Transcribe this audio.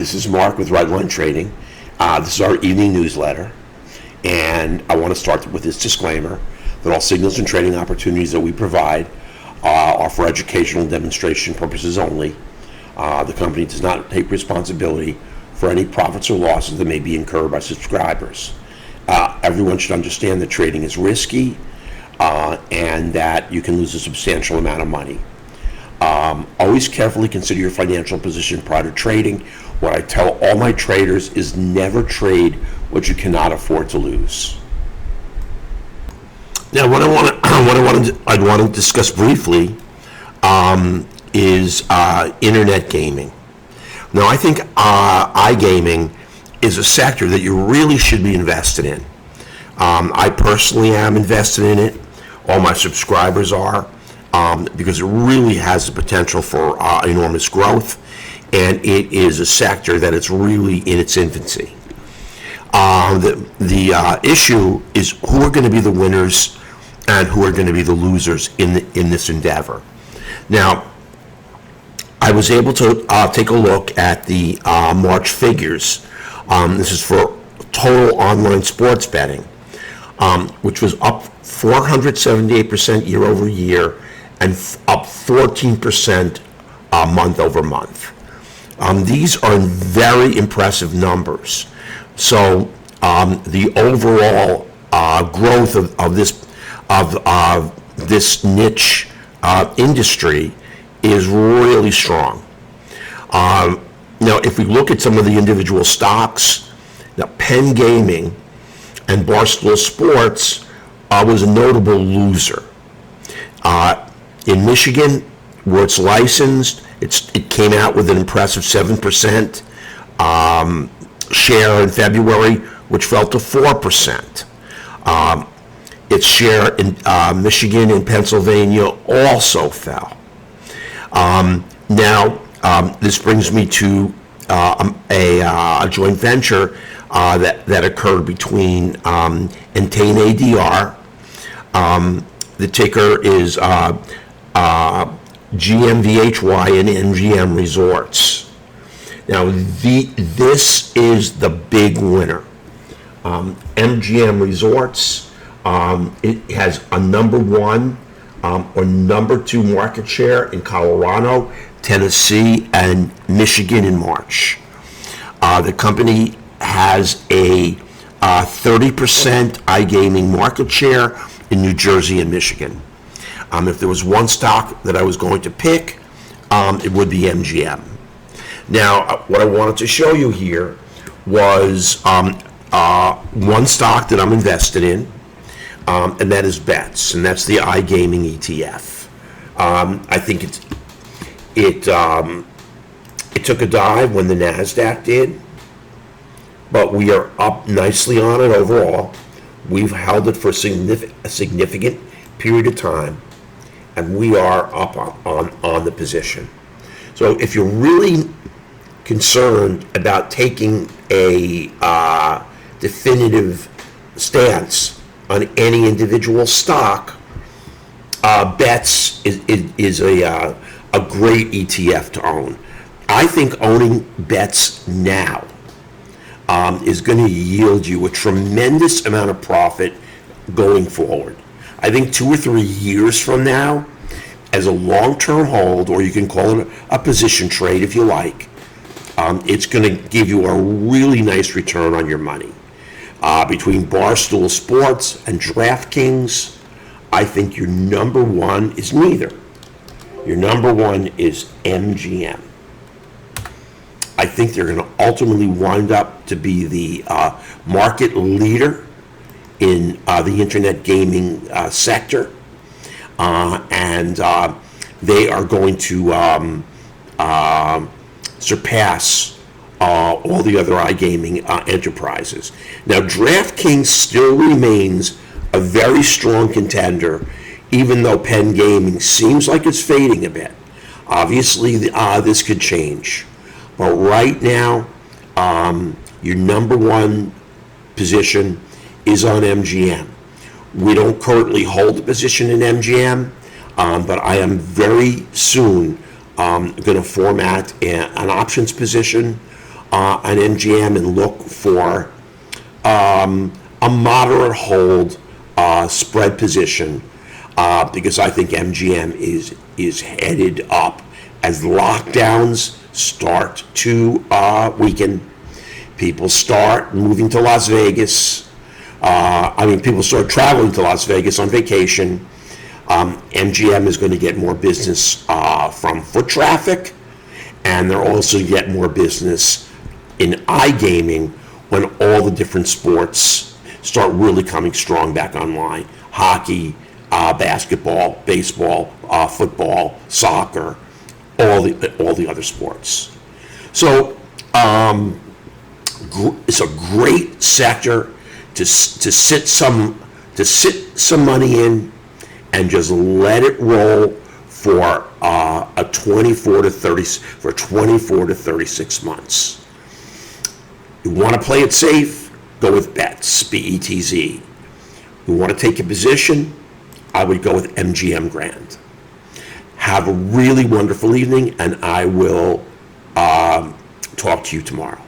This is Mark with Redline Trading. This is our evening newsletter, and I want to start with this disclaimer that all signals and trading opportunities that we provide are for educational and demonstration purposes only. The company does not take responsibility for any profits or losses that may be incurred by subscribers. Everyone should understand that trading is risky and that you can lose a substantial amount of money. Always carefully consider your financial position prior to trading. What I tell all my traders is never trade what you cannot afford to lose. Now, I'd want to discuss briefly is internet gaming. Now, I think iGaming is a sector that you really should be invested in. I personally am invested in it. All my subscribers are. Because it really has the potential for enormous growth, and it is a sector that it's really in its infancy. The issue is who are going to be the winners and who are going to be the losers in this endeavor. Now, I was able to take a look at the March figures. This is for total online sports betting, which was up 478% year over year, and up 14% month over month. These are very impressive numbers. So the overall growth of this niche industry is really strong. Now, if we look at some of the individual stocks, now Penn Gaming and Barstool Sports was a notable loser. In Michigan, where it's licensed, it came out with an impressive 7% share in February, which fell to 4%. Its share in Michigan and Pennsylvania also fell. Now, this brings me to a joint venture that occurred between Entain ADR. The ticker is GMVHY and MGM Resorts. Now, this is the big winner. MGM Resorts, it has a number one or number two market share in Colorado, Tennessee, and Michigan in March. The company has a 30% iGaming market share in New Jersey and Michigan. If there was one stock that I was going to pick, it would be MGM. Now, what I wanted to show you here was one stock that I'm invested in, and that is BETS, and that's the iGaming ETF. I think it took a dive when the NASDAQ did, but we are up nicely on it overall. We've held it for a significant period of time, and we are up on the position. So if you're really concerned about taking a definitive stance on any individual stock, BETS is a great ETF to own. I think owning BETS now is going to yield you a tremendous amount of profit going forward. I think 2 or 3 years from now, as a long-term hold, or you can call it a position trade if you like, it's going to give you a really nice return on your money. Between Barstool Sports and DraftKings, I think your number one is neither. Your number one is MGM. I think they're going to ultimately wind up to be the market leader in the internet gaming sector, and they are going to surpass all the other iGaming enterprises. Now, DraftKings still remains a very strong contender, even though Penn Gaming seems like it's fading a bit. Obviously, this could change. But right now, your number one position is on MGM. We don't currently hold a position in MGM, but I am very soon going to format an options position on MGM and look for a moderate hold spread position because I think MGM is headed up as lockdowns start to weaken. People start moving to Las Vegas. People start traveling to Las Vegas on vacation. MGM is going to get more business from foot traffic, and they'll also get more business in iGaming when all the different sports start really coming strong back online. Hockey, basketball, baseball, football, soccer, all the other sports. So it's a great sector to sit some money in and just let it roll for 24 to 36 months. You want to play it safe? Go with bets, BETZ. You want to take a position? I would go with MGM Grand. Have a really wonderful evening, and I will talk to you tomorrow.